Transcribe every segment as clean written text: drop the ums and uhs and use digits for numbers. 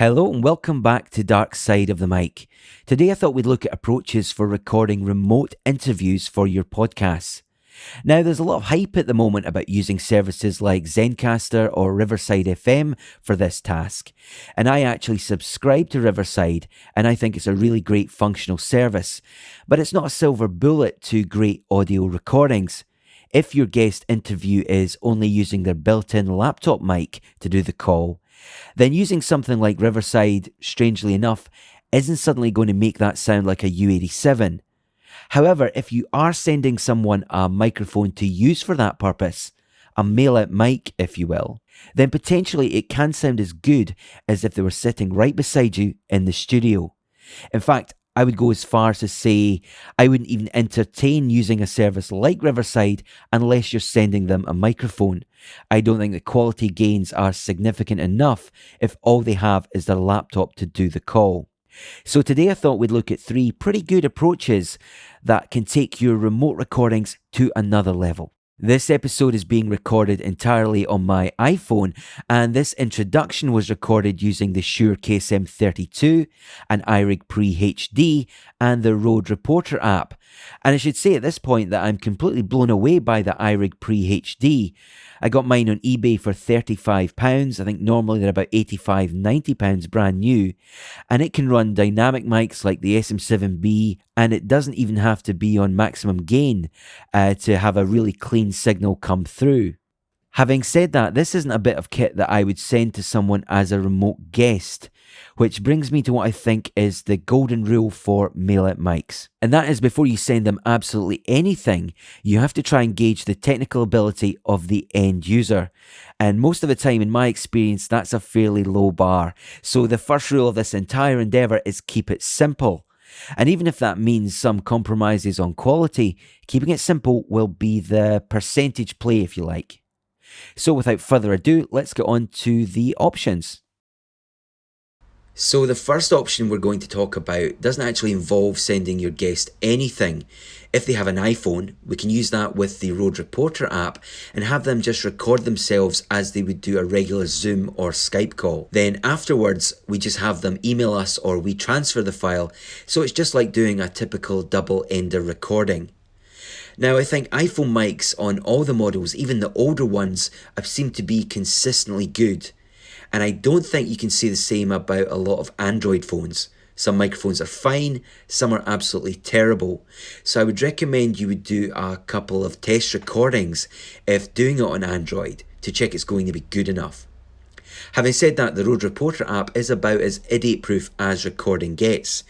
Hello and welcome back to Dark Side of the Mic. Today I thought we'd look at approaches for recording remote interviews for your podcasts. Now there's a lot of hype at the moment about using services like Zencastr or Riverside FM for this task. And I actually subscribe to Riverside and I think it's a really great functional service. But it's not a silver bullet to great audio recordings. If your guest interview is only using their built-in laptop mic to do the call, then using something like Riverside, strangely enough, isn't suddenly going to make that sound like a U87. However, if you are sending someone a microphone to use for that purpose, a Mailout mic, if you will, then potentially it can sound as good as if they were sitting right beside you in the studio. In fact, I would go as far as to say I wouldn't even entertain using a service like Riverside unless you're sending them a microphone. I don't think the quality gains are significant enough if all they have is their laptop to do the call. So today I thought we'd look at 3 pretty good approaches that can take your remote recordings to another level. This episode is being recorded entirely on my iPhone, and this introduction was recorded using the Shure KSM32, an Irig Pre-HD, and the Rode Reporter app. And I should say at this point that I'm completely blown away by the Irig Pre-HD. I got mine on eBay for £35. I think normally they're about £85, £90 brand new. And it can run dynamic mics like the SM7B, and it doesn't even have to be on maximum gain to have a really clean signal come through. Having said that, this isn't a bit of kit that I would send to someone as a remote guest, which brings me to what I think is the golden rule for Mailout mics. And that is, before you send them absolutely anything, you have to try and gauge the technical ability of the end user. And most of the time, in my experience, that's a fairly low bar. So the first rule of this entire endeavour is keep it simple. And even if that means some compromises on quality, keeping it simple will be the percentage play, if you like. So without further ado, let's get on to the options. So the first option we're going to talk about doesn't actually involve sending your guest anything. If they have an iPhone, we can use that with the Rode Reporter app and have them just record themselves as they would do a regular Zoom or Skype call. Then afterwards, we just have them email us or we transfer the file. So it's just like doing a typical double-ender recording. Now, I think iPhone mics on all the models, even the older ones, seem to be consistently good. And I don't think you can say the same about a lot of Android phones. Some microphones are fine, some are absolutely terrible. So I would recommend you would do a couple of test recordings if doing it on Android to check it's going to be good enough. Having said that, the Rode Reporter app is about as idiot-proof as recording gets.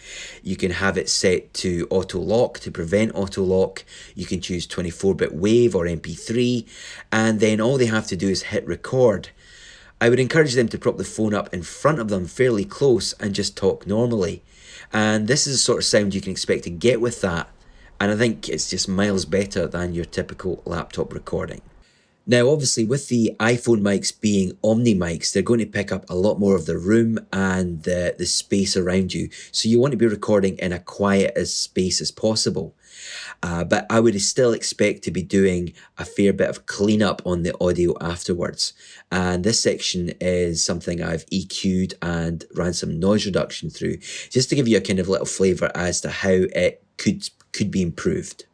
You can have it set to auto-lock to prevent auto-lock. You can choose 24-bit WAV or MP3, and then all they have to do is hit record. I would encourage them to prop the phone up in front of them fairly close and just talk normally. And this is the sort of sound you can expect to get with that. And I think it's just miles better than your typical laptop recording. Now, obviously, with the iPhone mics being Omni mics, they're going to pick up a lot more of the room and the space around you. So you want to be recording in a quiet as space as possible. But I would still expect to be doing a fair bit of cleanup on the audio afterwards. And this section is something I've EQ'd and ran some noise reduction through, just to give you a kind of little flavour as to how it could be improved.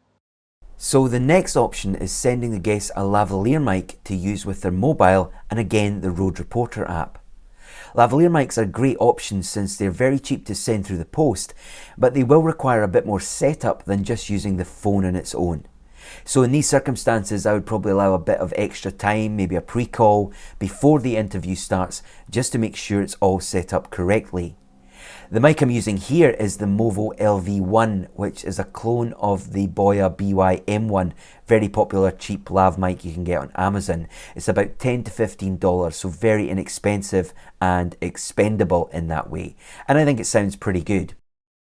So the next option is sending the guest a lavalier mic to use with their mobile, and again the Rode Reporter app. Lavalier mics are great options since they're very cheap to send through the post, but they will require a bit more setup than just using the phone on its own. So in these circumstances, I would probably allow a bit of extra time, maybe a pre-call, before the interview starts, just to make sure it's all set up correctly. The mic I'm using here is the Movo LV1, which is a clone of the Boya BY-M1, very popular cheap lav mic you can get on Amazon. It's about $10 to $15, so very inexpensive and expendable in that way. And I think it sounds pretty good.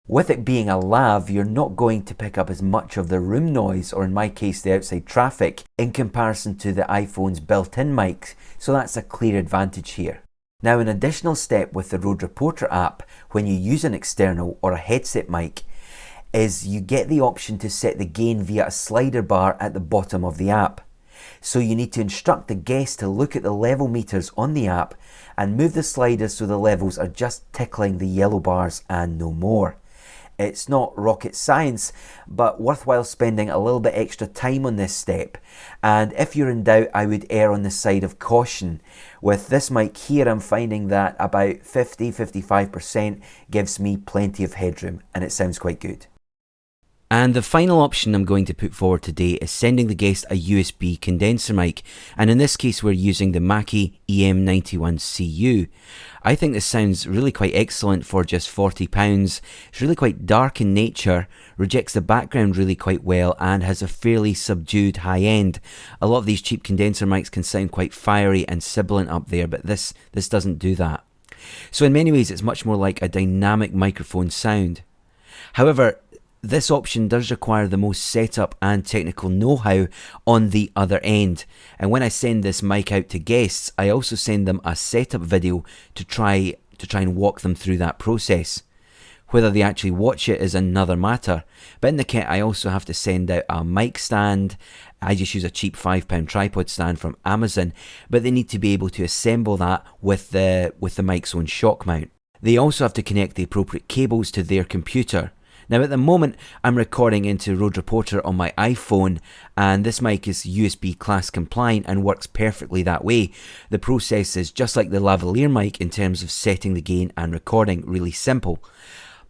With it being a lav, you're not going to pick up as much of the room noise, or in my case the outside traffic, in comparison to the iPhone's built-in mics, so that's a clear advantage here. Now, an additional step with the Rode Reporter app when you use an external or a headset mic is you get the option to set the gain via a slider bar at the bottom of the app. So you need to instruct the guest to look at the level meters on the app and move the sliders so the levels are just tickling the yellow bars and no more. It's not rocket science, but worthwhile spending a little bit extra time on this step. And if you're in doubt, I would err on the side of caution. With this mic here, I'm finding that about 50-55% gives me plenty of headroom, and it sounds quite good. And the final option I'm going to put forward today is sending the guest a USB condenser mic, and in this case we're using the Mackie EM-91CU. I think this sounds really quite excellent for just £40. It's really quite dark in nature, rejects the background really quite well, and has a fairly subdued high end. A lot of these cheap condenser mics can sound quite fiery and sibilant up there, but this doesn't do that. So in many ways it's much more like a dynamic microphone sound. However, this option does require the most setup and technical know-how on the other end, and when I send this mic out to guests, I also send them a setup video to try and walk them through that process. Whether they actually watch it is another matter, but in the kit I also have to send out a mic stand. I just use a cheap £5 tripod stand from Amazon, but they need to be able to assemble that with the mic's own shock mount. They also have to connect the appropriate cables to their computer. Now at the moment I'm recording into Rode Reporter on my iPhone, and this mic is USB class compliant and works perfectly that way. The process is just like the lavalier mic in terms of setting the gain and recording, really simple.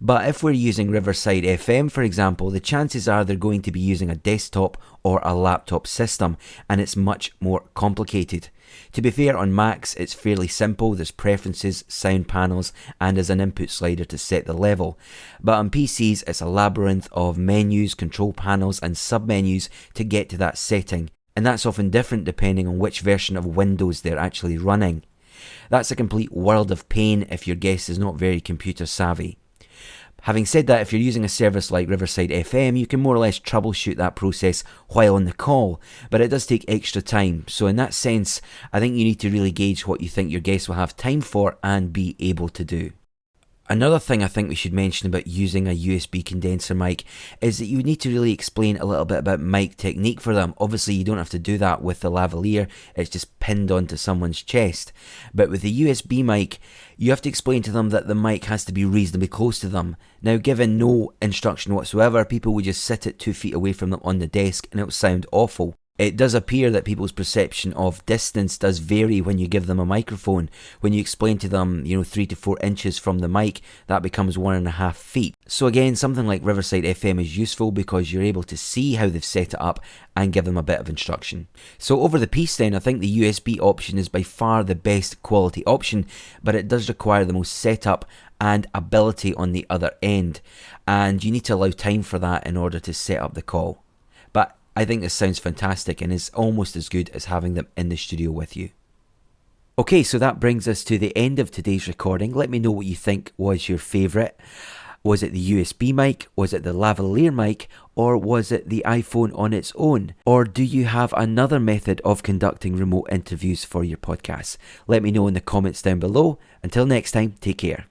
But if we're using Riverside FM for example, the chances are they're going to be using a desktop or a laptop system, and it's much more complicated. To be fair, on Macs it's fairly simple. There's preferences, sound panels, and there's an input slider to set the level. But on PCs it's a labyrinth of menus, control panels and submenus to get to that setting, and that's often different depending on which version of Windows they're actually running. That's a complete world of pain if your guest is not very computer savvy. Having said that, if you're using a service like Riverside FM, you can more or less troubleshoot that process while on the call, but it does take extra time. So in that sense, I think you need to really gauge what you think your guests will have time for and be able to do. Another thing I think we should mention about using a USB condenser mic is that you need to really explain a little bit about mic technique for them. Obviously you don't have to do that with the lavalier, it's just pinned onto someone's chest. But with the USB mic, you have to explain to them that the mic has to be reasonably close to them. Now, given no instruction whatsoever, people would just sit it 2 feet away from them on the desk and it will sound awful. It does appear that people's perception of distance does vary when you give them a microphone. When you explain to them, 3 to 4 inches from the mic, that becomes 1.5 feet. So again, something like Riverside FM is useful because you're able to see how they've set it up and give them a bit of instruction. So over the piece then, I think the USB option is by far the best quality option, but it does require the most setup and ability on the other end, and you need to allow time for that in order to set up the call. But I think this sounds fantastic and is almost as good as having them in the studio with you. Okay, so that brings us to the end of today's recording. Let me know what you think was your favourite. Was it the USB mic? Was it the lavalier mic? Or was it the iPhone on its own? Or do you have another method of conducting remote interviews for your podcast? Let me know in the comments down below. Until next time, take care.